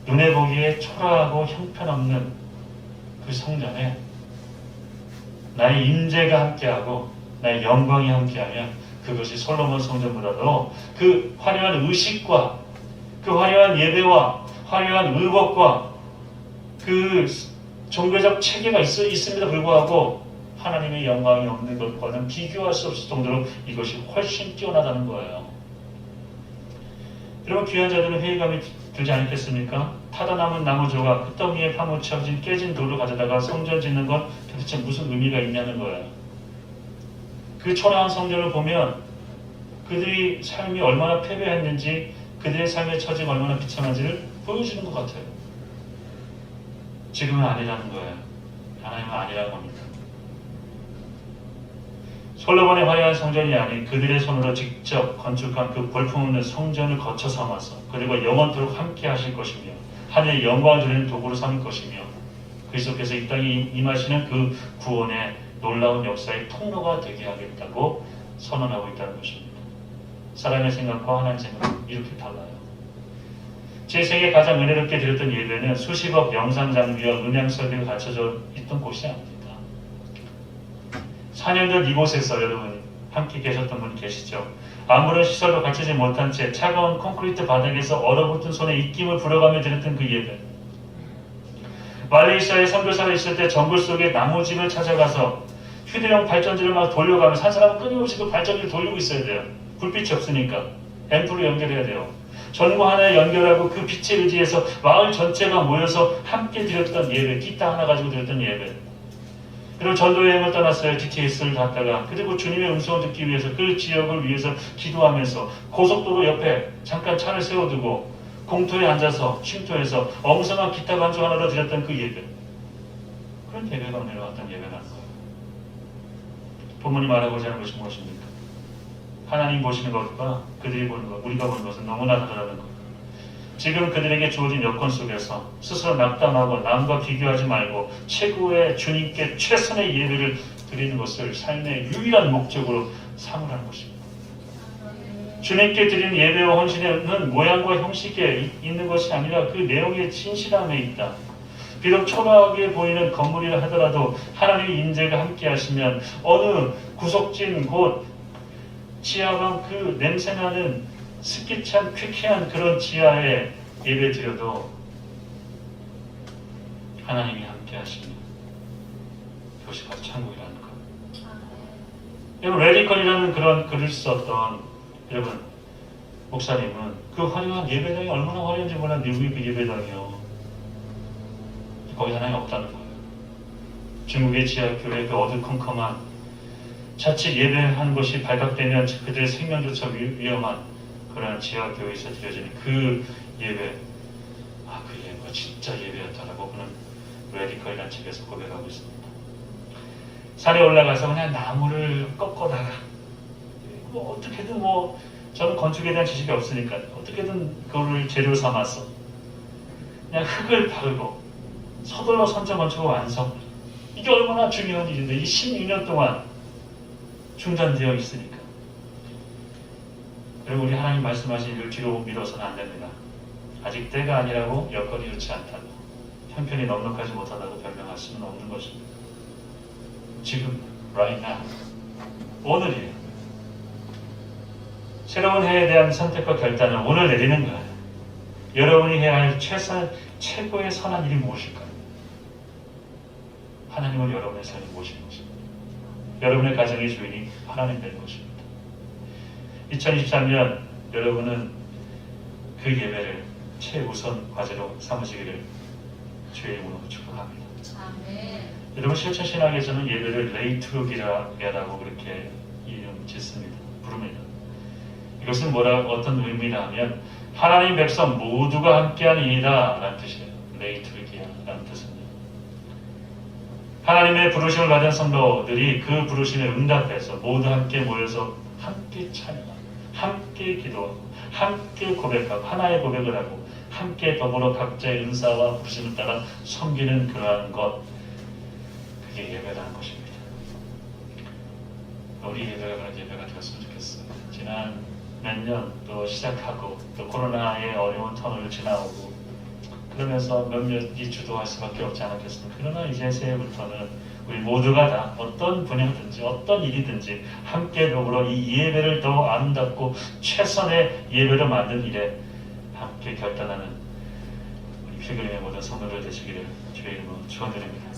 눈에 보기에 초라하고 형편없는 그 성전에 나의 임재가 함께하고 나의 영광이 함께하면 그것이 솔로몬 성전보다도 그 화려한 의식과 그 화려한 예배와 화려한 의복과 그 종교적 체계가 있음에도 불구하고 하나님의 영광이 없는 것과는 비교할 수 없을 정도로 이것이 훨씬 뛰어나다는 거예요. 여러분, 귀한 자들은 회의감이 들지 않겠습니까? 타다 남은 나무 조각, 흙더미에 파묻혀진 깨진 돌을 가져다가 성전 짓는 건 도대체 무슨 의미가 있냐는 거예요. 그 초라한 성전을 보면 그들이 삶이 얼마나 패배했는지 그들의 삶의 처지가 얼마나 비참한지를 보여주는 것 같아요. 지금은 아니라는 거예요. 하나님은 아니라는 겁니다. 솔로몬의 화려한 성전이 아닌 그들의 손으로 직접 건축한 그 볼품없는 성전을 거쳐 삼아서 그리고 영원토록 함께 하실 것이며 하늘의 영광을 드리는 도구로 삼을 것이며 그리스도께서 이 땅에 임하시는 그 구원의 놀라운 역사의 통로가 되게 하겠다고 선언하고 있다는 것입니다. 사람의 생각과 하나님의 생각은 이렇게 달라요. 제 생에 가장 은혜롭게 드렸던 예배는 수십억 영상 장비와 음향 설비가 갖춰져 있던 곳이 아닙니다. 4년전 이곳에서 여러분 함께 계셨던 분 계시죠? 아무런 시설도 갖추지 못한 채 차가운 콘크리트 바닥에서 얼어붙은 손에 입김을 불어가며 드렸던 그 예배. 말레이시아에 선교사로 있을 때 정글 속에 나무집을 찾아가서 휴대용 발전기를 막 돌려가면서 한 사람은 끊임없이 그 발전기를 돌리고 있어야 돼요. 불빛이 없으니까 앰플로 연결해야 돼요. 전구 하나에 연결하고 그 빛에 의지해서 마을 전체가 모여서 함께 드렸던 예배, 기타 하나 가지고 드렸던 예배. 그리고 전도 여행을 떠났어요. GTS를 갔다가 그리고 주님의 음성을 듣기 위해서 그 지역을 위해서 기도하면서 고속도로 옆에 잠깐 차를 세워두고 공터에 앉아서 쉼터에서 엉성한 기타 반주 하나로 드렸던 그 예배. 그런 예배가 오늘 어떤 예배라는 거예요. 본문이 말하고자 하는 것이 무엇입니까? 하나님 보시는 것과 그들이 보는 것, 우리가 보는 것은 너무나 다르다는 것. 지금 그들에게 주어진 여건 속에서 스스로 낙담하고 남과 비교하지 말고 최고의 주님께 최선의 예배를 드리는 것을 삶의 유일한 목적으로 삼으라는 것입니다. 주님께 드리는 예배와 헌신에는 모양과 형식에 있는 것이 아니라 그 내용의 진실함에 있다. 비록 초라하게 보이는 건물이라 하더라도 하나님의 인재가 함께 하시면 어느 구석진 곳 지하방 그 냄새나는 습기찬 쾌쾌한 그런 지하에 예배 드려도 하나님이 함께 하시면 그것이 바로 천국이라는 것. 여러분 레디컬이라는 그런 글을 썼던 여러분 목사님은 그 화려한 예배당이 얼마나 화려한지 몰라. 미국의 그 예배당이요. 거기 하나님 없다는 거예요. 중국의 지하교회 그 어두컴컴한 자칫 예배하는 것이 발각되면 그들의 생명조차 위험한 그러한 지하교회에서 드려지는 그 예배, 그 예배가 진짜 예배였다라고 그는 레디컬이라는 책에서 고백하고 있습니다. 산에 올라가서 그냥 나무를 꺾어다가 어떻게든 저는 건축에 대한 지식이 없으니까 어떻게든 그거를 재료 삼아서 그냥 흙을 바르고 서둘러 선적 건축을 완성. 이게 얼마나 중요한 일인데 이 16년 동안 중단되어 있으니까. 그리고 우리 하나님 말씀하신 일을 뒤로 미뤄서는 안 됩니다. 아직 때가 아니라고 여건이 좋지 않다고 형편이 넉넉하지 못하다고 변명할 수는 없는 것입니다. 지금 right now 오늘이에요. 새로운 해에 대한 선택과 결단을 오늘 내리는 거예요. 여러분이 해야 할 최고의 선한 일이 무엇일까요? 하나님을 여러분의 삶에 모시는 것입니다. 여러분의 가정의 주인이 하나님 되는 것입니다. 2023년 여러분은 그 예배를 최우선 과제로 삼으시기를 주의 이름으로 축복합니다. 아멘. 여러분 실천신학에서는 예배를 레이투르기라고 그렇게 이름 짓습니다. 부릅니다. 이것은 어떤 의미냐 하면 하나님 백성 모두가 함께하니이다 라는 뜻이에요. 레이투르기라는 뜻은요. 하나님의 부르심을 받은 성도들이 그 부르심에 응답해서 모두 함께 모여서 함께 찬양하고 함께 기도하고 함께 고백하고 하나의 고백을 하고 함께 더불어 각자의 은사와 부르심을 따라 섬기는 그러한 것, 그게 예배라는 것입니다. 우리 예배가 그런 예배가 되었으면 좋겠어요. 지난 몇 년 또 시작하고 또 코로나의 어려운 터널을 지나오고 그러면서 몇몇이 주도할 수밖에 없지 않았겠습니까? 그러나 이제 새해부터는 우리 모두가 다 어떤 분야든지 어떤 일이든지 함께 더불어 이 예배를 더 아름답고 최선의 예배로 만든 일에 함께 결단하는 우리 필그림의 모든 성도들 되시기를 주의 이름으로 축원드립니다.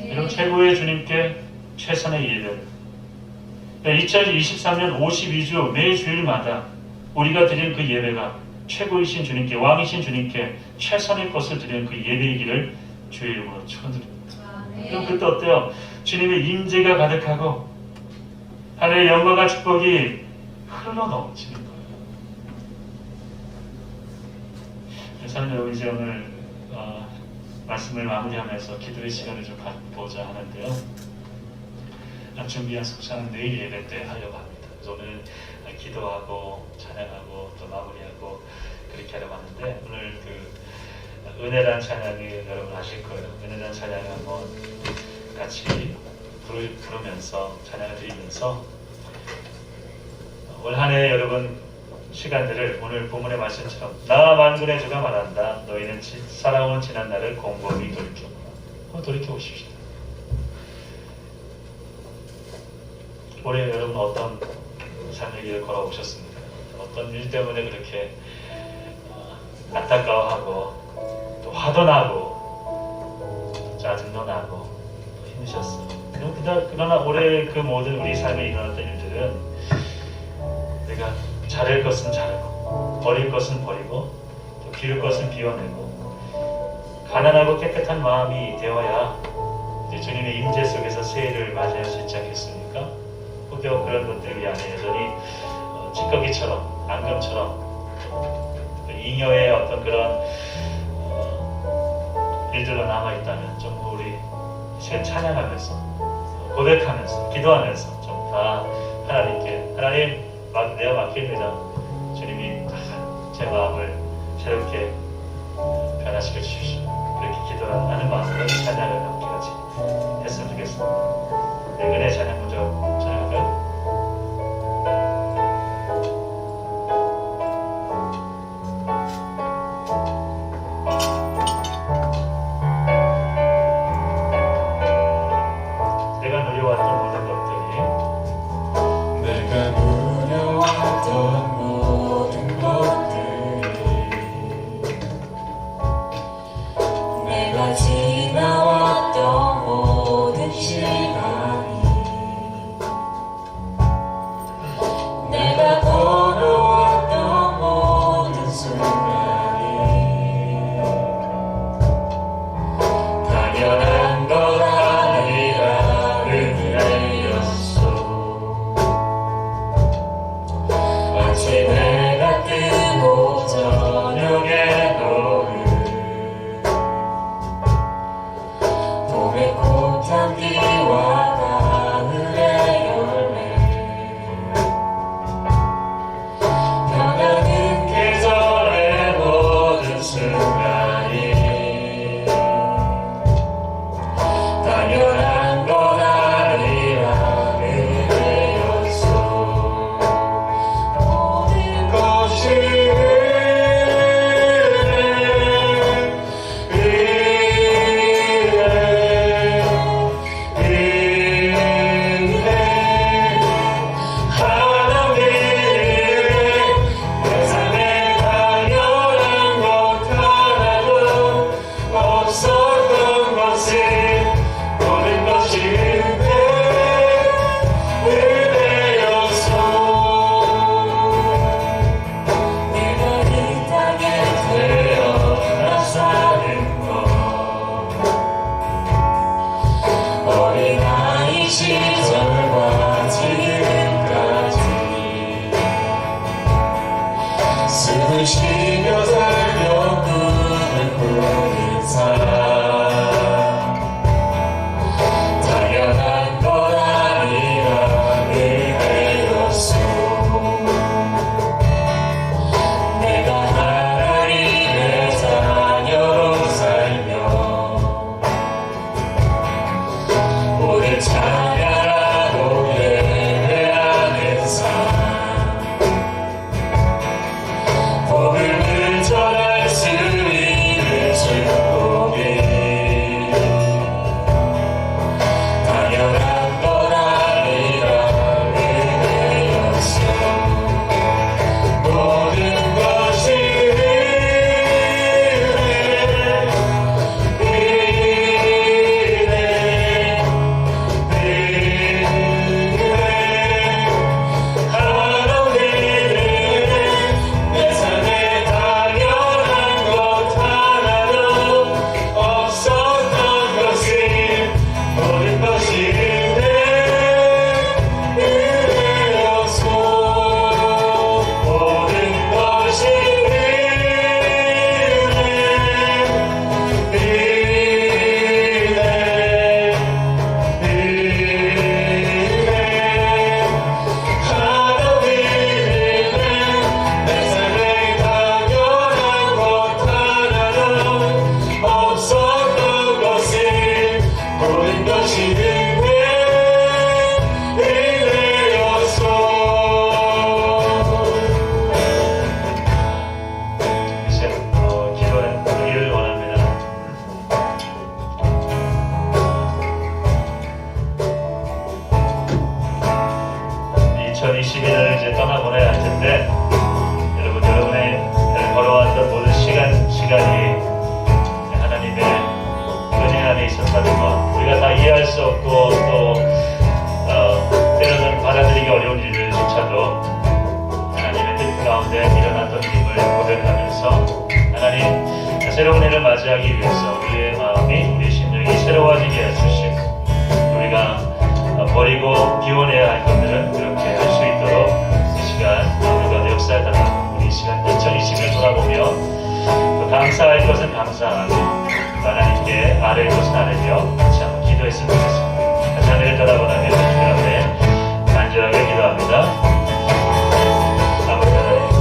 여러분 최고의 주님께 최선의 예배를 2023년 52주 매 주일마다 우리가 드린 그 예배가 최고이신 주님께 왕이신 주님께 최선의 것을 드리는 그 예배이기를 주의 이름으로 축원드립니다. 그럼 그때 어때요? 주님의 임재가 가득하고 하늘의 영광과 축복이 흘러 넘치는 거예요. 그래서 여러분 이제 오늘 말씀을 마무리하면서 기도의 시간을 좀 갖고자 하는데요. 준비한 속사는 내일 예배 때 하려고 합니다. 그래서 오늘 기도하고 찬양하고 또 마무리하고 그렇게 하려고 하는데 오늘 그 은혜란 찬양이 여러분 아실 거예요. 은혜란 찬양을 한번 같이 부르면서 찬양을 드리면서 올 한 해 여러분 시간들을 오늘 본문의 말씀처럼 나 만군의 주가 말한다. 너희는 살아온 지난 날을 곰곰이 돌이켜보라. 한번 돌이켜보십시오. 올해 여러분 어떤 삶의 길을 걸어오셨습니까? 어떤 일 때문에 그렇게 안타까워하고 또 화도 나고 짜증도 나고 힘드셨어요. 그러나 올해 그 모든 우리 삶에 일어났던 일들은 내가 잘할 것은 잘하고 버릴 것은 버리고 또 비울 것은 비워내고 가난하고 깨끗한 마음이 되어야 이제 주님의 임재 속에서 새해를 맞이할 수 있지 않겠습니까? 혹여 그런 것들 위 안에 여전히 찌꺼기처럼 앙금처럼 잉여의 어떤 그런 일들로 남아있다면 좀 우리 찬양하면서 고백하면서 기도하면서 좀 다 하나님께 하나님 내가 맡깁니다. 주님이 제 마음을 새롭게 변화시켜 주십시오. 그렇게 기도하는 마음으로 찬양을 함께 같이 했으면 좋겠습니다. 네, 은혜 찬양 먼저 찬양할까요? 내가 누려왔던 모든 것들이 내가 누려왔던 모든 것들이 내가 지나왔던 모든 시간이 내가 걸어왔던 모든 순간이 당연한 것 아니라 은혜였어. 아침해가 뜨고 저녁에 너를 봄의 꽃향기와 가을의 열매 변하는 계절의 모든 순간이 당연한 것 아니라 은혜였어. 모든 것이 하나님 내 삶에 당연한 것 하나도 없었던 것이 모든 것이 은혜였어. 내가 이 땅에 태어나 사는 것 어린아이 시절과 지금까지 숨을 쉬며 살며 꿈을 꾸는 삶 당연한 것 아니라 은혜였어. 내가 하나님의 자녀로 살며 모든 찬양하고 예배하는 삶 복음을 전할 수 있는 축복이 당연한 것 아니라 은혜였어. 모든 것이 내 삶에 당연한 것 하나도 없었던 것이 모든 것이 은혜였어. 모든 것이 내 삶에 당연한 것 하나도 없었던 것이 모든 것이 은혜였어. 이제 기도를 원합니다. 2021년을 이제 떠나보내야 할 텐데 여러분의 걸어왔던 모든 시간이 하나님의 은혜 안에 있었다는 것 우리가 다 이해할 수 없고 또 때로는 받아들이기 어려운 일들조차도 하나님의 뜻 가운데 일어났던 힘을 고백하면서 하나님 새로운 해를 맞이하기 위해서 우리의 마음이 우리 심령이 새로워지게 해주시고 우리가 버리고 비워내야 할 것들은 그렇게 할 수 있도록 이 시간 우리가 역사하다가 우리 시간 2020을 돌아보며 또 감사할 것은 감사하고 하나님께 아뢰을 것은 아뢰며 같이 한번 기도 기도했으면 좋겠습니다. 하늘을 바라보라며 주 앞에 간절하게 기도합니다. 아버지 하나님,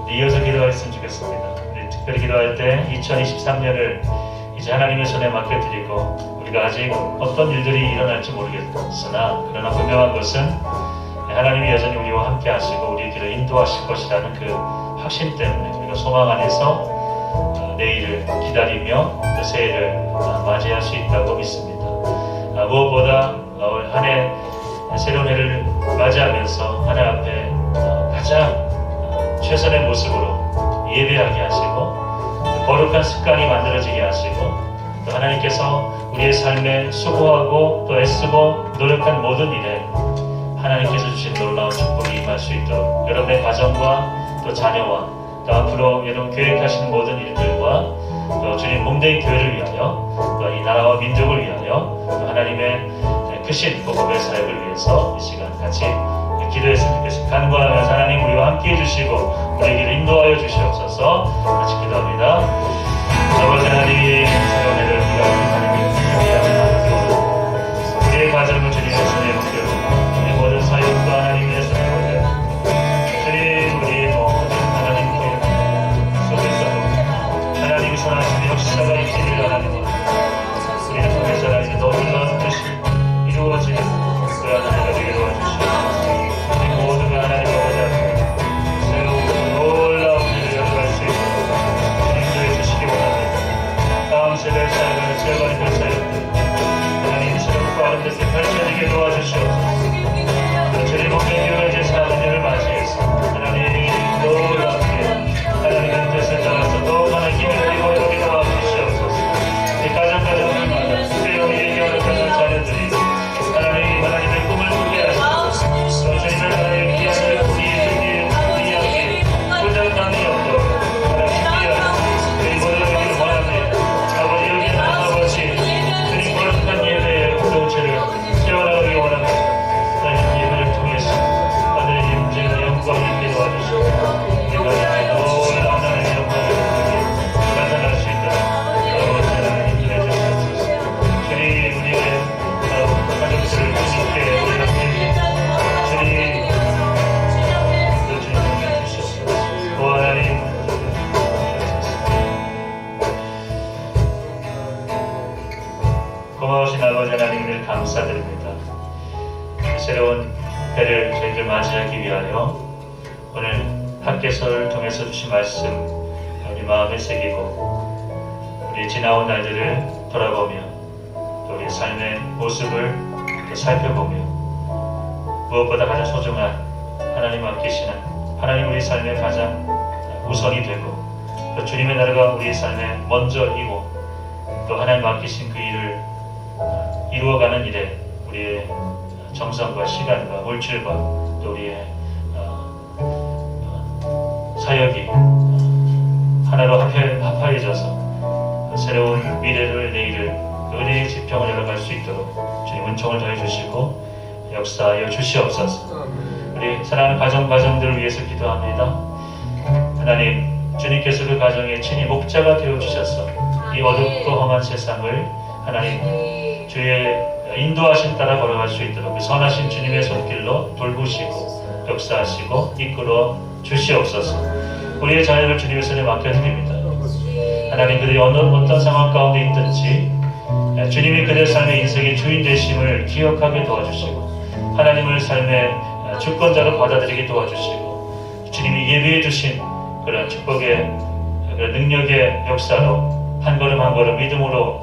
이어서 기도했으면 좋겠습니다. 우리 특별히 기도할 때 2023년을 이제 하나님의 손에 맡겨드리고 우리가 아직 어떤 일들이 일어날지 모르겠으나 그러나 분명한 것은 하나님이 여전히 우리와 함께 하시고 우리의 길을 인도하실 것이라는 그 확신 때문에 우리가 소망 안에서 내일을 기다리며 그 새해를 맞이할 수 있다고 믿습니다. 무엇보다 올 한 해 새로운 해를 맞이하면서 하나님 앞에 가장 최선의 모습으로 예배하게 하시고 거룩한 습관이 만들어지게 하시고 또 하나님께서 우리의 삶에 수고하고 또 애쓰고 노력한 모든 일에 하나님께서 주신 놀라운 축복이 임할 수 있도록 여러분의 가정과 또 자녀와 또 앞으로 여러분 계획하시는 모든 일들과 또 주님 몸된 교회를 위하여 또 이 나라와 민족을 위하여 또 하나님의 크신 복음의 사역을 위해서 이 시간 같이 기도했으면 좋겠습니다. 간구하면서 하나님 우리와 함께 해주시고 우리 길을 인도하여 주시옵소서. 같이 기도합니다. 아버지 하나님, 새로운 해를 우리가 하나님 준비하는 우리의 가정을 주님의 손에 맡겨두고 우리 모든 사역과 하나님의 손에 맡겨두고 주님 우리의 모든 하나님께 속에서도 하나님이 선하시는 역사가 있기를 하나님으로 우리를 통해서 하나님의 놀라운 뜻이 이루어지는 그러한 한 해가 되게 도와주시옵소서. 모두가 하나님 아버지 앞에 새로운 놀라운 일을 열어갈 수 있도록 주님도 해주시기 원합니다. 다음 세대를 살아가는 절반의 사역들 하나님 새롭고 아름답게 펼쳐지게 도와주시옵소서. 주님 목된 교회 제4주년을 맞이해서 하나님이 놀랍게 하나님의 뜻을 따라서 더욱 하나님 힘을 드리고 여기 도와주시옵소서. 이 가정마다 특별히 얘기하는 가정 자녀들이 하나님의 꿈을 꾸게 하시고 주님을 하나님의 기한을 우리 이야기 부정함이 없도록 하나님 준비하는 우리 모두를 원합니다. 아버지 여기는 아버지 주님 거룩한 예배의 공동체를 세워나가기 원합니다. 하나님 예배를 통해서 하늘의 임재와 영광을 있게 도와주시고 내가 놀라운 하나님의 영광을 나타날 수 있도록 아버지 하나님 인해 주시옵소서. 주님 우리의 가족들을 주님께 올려드립니다. 주님 또 주님을 주시옵소서. 오 하나님 고마우신 아버지 하나님을 감사드립니다. 새로운 해를 저희들 맞이하기 위하여 오늘 학개서를 통해서 주신 말씀 우리 마음에 새기고 우리 지나온 날들을 돌아보며 또 우리 삶의 모습을 또 살펴보며 무엇보다 가장 소중한 하나님 맡기시는 하나님 우리 삶의 가장 우선이 되고 또 주님의 나라가 우리 삶에 먼저이고 또 하나님 맡기신 그 일을 이루어가는 일에 우리의 정성과 시간과 물질과 또 우리의 사역이 하나로 합하여져서 새로운 미래를 내일을 은혜의 지평을 열어갈 수 있도록 주님 은총을 더해 주시고 역사하여 주시옵소서. 우리 사랑하는 가정들을 위해서 기도합니다. 하나님 주님께서 그 가정에 친히 목자가 되어 주셔서 이 어둡고 험한 세상을 하나님 주의 인도하심 따라 걸어갈 수 있도록 그 선하신 주님의 손길로 돌보시고 역사하시고 이끌어 주시옵소서. 우리의 자녀를 주님의 손에 맡겨드립니다. 하나님 그들이 어떤 상황 가운데 있든지 주님이 그들 삶의 인생의 주인 되심을 기억하게 도와주시고 하나님을 삶의 주권자로 받아들이게 도와주시고 주님이 예비해 두신 그런 축복의 그런 능력의 역사로 한 걸음 한 걸음 믿음으로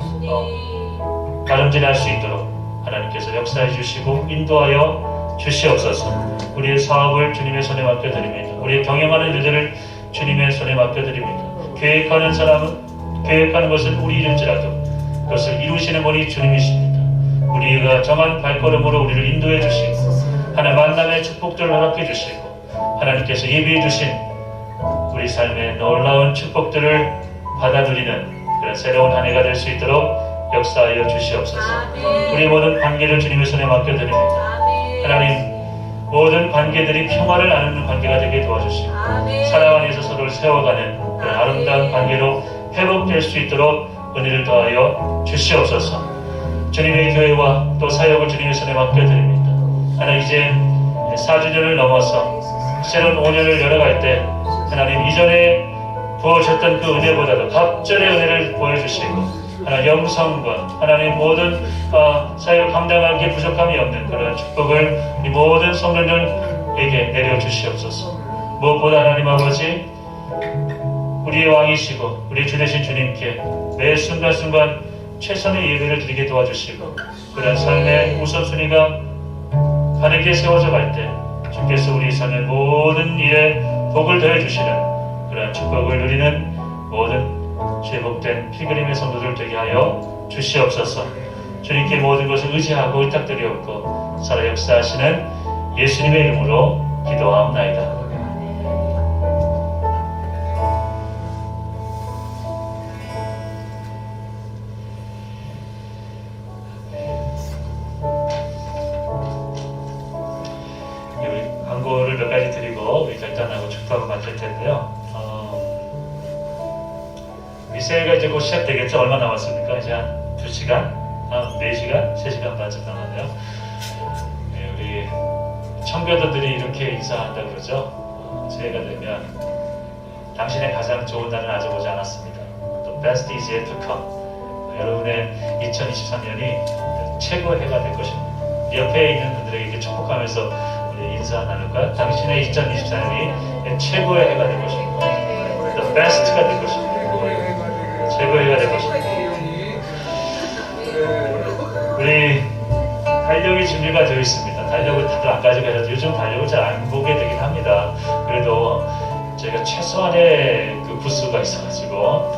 가름질할 수 있도록 하나님께서 역사해 주시고 인도하여 주시옵소서. 우리의 사업을 주님의 손에 맡겨드립니다. 우리의 경영하는 일들을 주님의 손에 맡겨드립니다. 계획하는 것은 우리일지라도 그것을 이루시는 분이 주님이십니다. 우리가 정한 발걸음으로 우리를 인도해 주시고 하나님 만남의 축복들을 허락해 주시고 하나님께서 예비해 주신 우리 삶의 놀라운 축복들을 받아들이는 그런 새로운 한 해가 될 수 있도록 역사하여 주시옵소서. 우리 모든 관계를 주님의 손에 맡겨드립니다. 하나님 모든 관계들이 평화를 나누는 관계가 되게 도와주시고 사랑 안에서 서로를 세워가는 그런 아름다운 관계로 회복될 수 있도록 은혜를 더하여 주시옵소서. 주님의 교회와 또 사역을 주님의 손에 맡겨드립니다. 하나님 이제 4주년을 넘어서 새로운 5년을 열어갈 때 하나님 이전에 부어주셨던 그 은혜보다도 갑절의 은혜를 보여주시고 하나님 영성과 하나님 모든 사역을 감당하기에 부족함이 없는 그런 축복을 이 모든 성도들에게 내려주시옵소서. 무엇보다 하나님 아버지 우리의 왕이시고 우리의 주 되신 주님께 매 순간순간 최선의 예배를 드리게 도와주시고 그런 삶의 우선순위가 바르게 세워져 갈 때 주께서 우리 삶의 모든 일에 복을 더해주시는 그런 축복을 누리는 모든 제복된 피그림의 성도들 되게 하여 주시옵소서. 주님께 모든 것을 의지하고 의탁드리옵고 살아 역사하시는 예수님의 이름으로 기도하옵나이다. 우리 광고를 몇 가지 드리고 우리 결단하고 축복하고 마칠 텐데요. 이 새해가 이제 곧 시작되겠죠? 얼마 남았습니까? 이제 한 2시간? 4시간? 3시간 반쯤 남았네요. 네, 우리 청교도들이 이렇게 인사한다 그러죠? 새해가 되면 당신의 가장 좋은 날은 아직 오지 않았습니다. The best is yet to come. 여러분의 2023년이 최고의 해가 될 것입니다. 옆에 있는 분들에게 이렇게 축복하면서 우리 인사 나눌까요? 당신의 2024년이 최고의 해가 될 것입니다. The best가 될 것입니다. 최고의 해가 될 것입니다. 우리 달력이 준비가 되어 있습니다. 달력을 다들 안 가져가셔서 요즘 달력을 잘 안 보게 되긴 합니다. 그래도 저희가 최소한의 그 부수가 있어가지고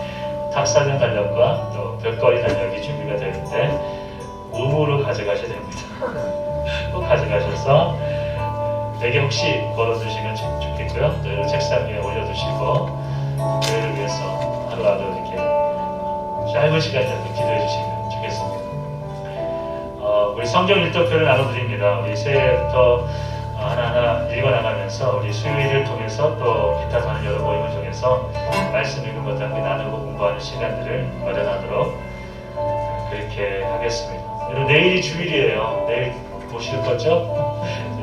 탁사전 달력과 또 별거리 달력이 준비가 되는데 의무로 가져가셔야 됩니다. 꼭 가져가셔서 내게 혹시 걸어두시면 좋겠고요. 또 여러분 책상 위에 올려두시고 교회를 위해서 하루하루 이렇게 짧은 시간이라도 기도해 주시면 좋겠습니다. 우리 성경 일독표를 나눠드립니다. 우리 새해부터 하나하나 읽어나가면서 우리 수요일을 통해서 또 기타 다른 여러 모임을 통해서 말씀 읽은 것들 함께 나누고 공부하는 시간들을 마련하도록 그렇게 하겠습니다. 여러분 내일이 주일이에요. 내일 보실 거죠?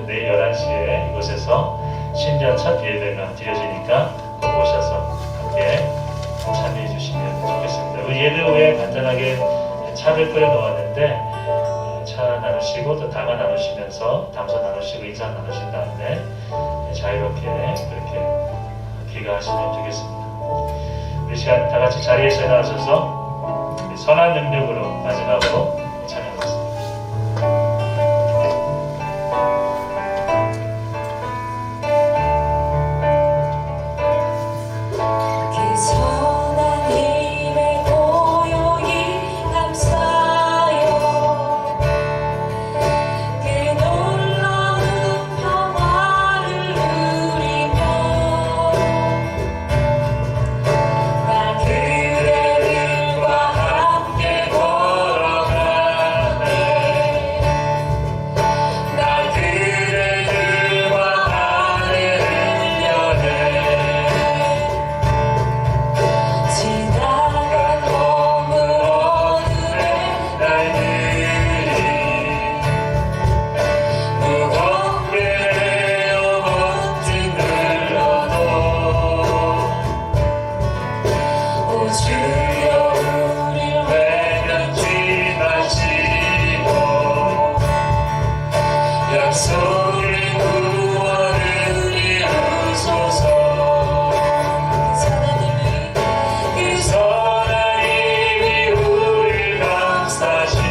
내일 11시에 이곳에서 신년 첫 예배가 드려지니까 꼭 오셔서 함께 참여해 주시면 좋겠습니다. 우리 예배 후에 간단하게 차를 끓여 놓았는데 차 나누시고 또 다가 나누시면서 담소 나누시고 인사 나누신 다음에 자유롭게 그렇게 귀가하시면 되겠습니다. 우리 시간 다 같이 자리에서 일어나셔서 선한 능력으로 마지막으로 찬양하겠습니다. 그대 길과 함께 걸어가 약속의 구원을 이루소서. 그 선한 힘이 우리를 감싸시니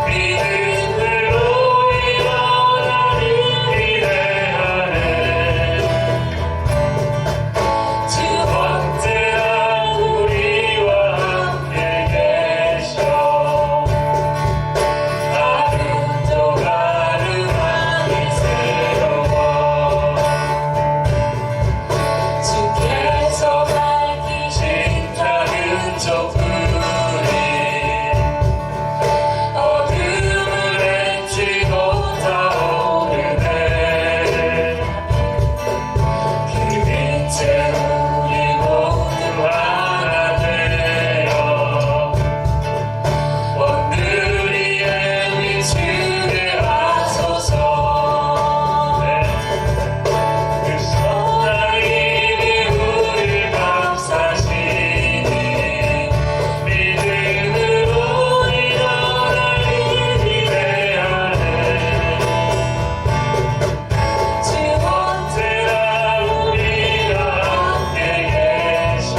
믿음으로 일어나는 기대하네. 주 언제나 우리와 함께 계셔. 하루도 하루만이 새로워. 주께서 밝히신 작은 촛불이 어둠을 렌지 못하오르네. 그 빛에 우리 모두 하나 되어 온누리의 위축에 하소서. 그 선한 힘이 우리를 감싸시니 믿음으로 일어나는 기대하네. 주 언제나 우리와 함께 계셔.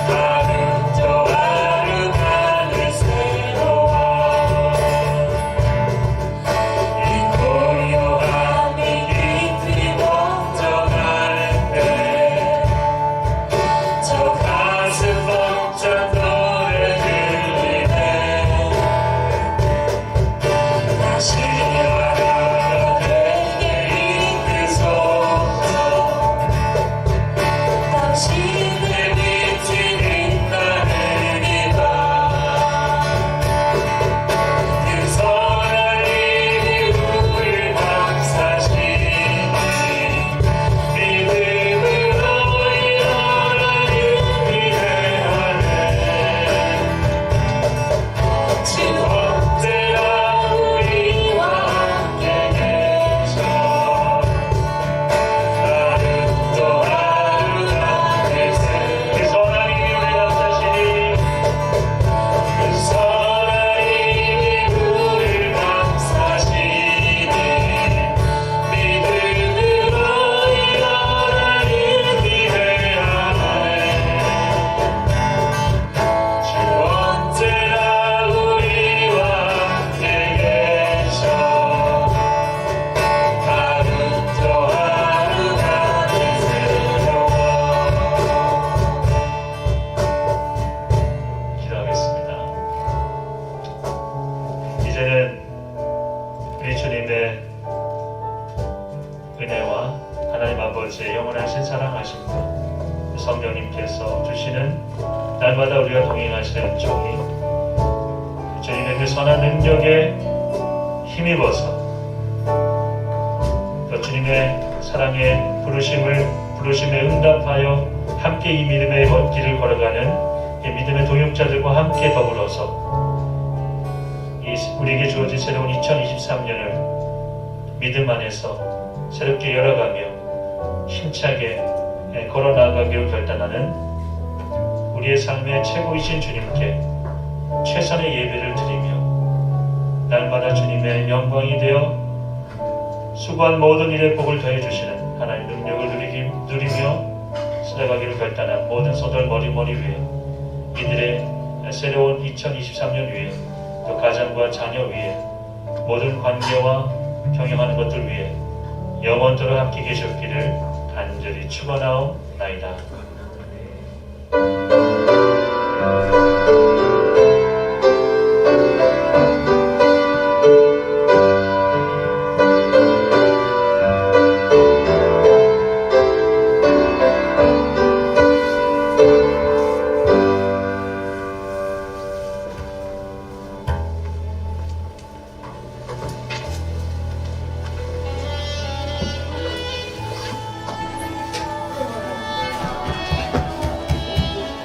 하루도 하루만이 새로워. 이 고요함이 깊이 번져갈 때 저 가슴 벅찬 노래 들리네. 다시 하나가 되게 이끄소서. 당신의 빛이 빛나는 이 밤. 그 선한 힘이 우리를 감싸시니 믿음으로 일어나는 기대하네. 주 언제나 우리와 함께 계셔. 하루도 하루만이 새로워. 그 선한 힘이 우리를 감싸시니 그 선한 힘이 우리를 감싸시니 믿음으로 일어나는 기대하네. 주 언제나 우리와 함께 계셔. 하루도 하루만이 새로워. 기도하겠습니다. 이제는 우리 주님의 은혜와 하나님 아버지의 영원하신 사랑하심과 성령님께서 주시는 날마다 우리가 동행하시는 은총이 주님의 그 선한 능력에 힘입어서 또 주님의 사랑의 부르심에 응답하여 함께 이 믿음의 길을 걸어가는 이 믿음의 동역자들과 함께 더불어서 우리에게 주어진 새로운 2023년을 믿음 안에서 새롭게 열어가며 힘차게 걸어나가기로 결단하는 우리의 삶의 최고이신 주님께 최선의 예배를 드리며 날마다 주님의 영광이 되어 수고한 모든 일에 복을 더해주시는 하나님 능력을 누리며 살아가기로 결단한 모든 소들 머리 위에 이들의 새로운 2023년 위에 또 가정과 자녀 위에 모든 관계와 경영하는 것들 위에 영원토록 함께 계셨기를 간절히 축원하옵나이다.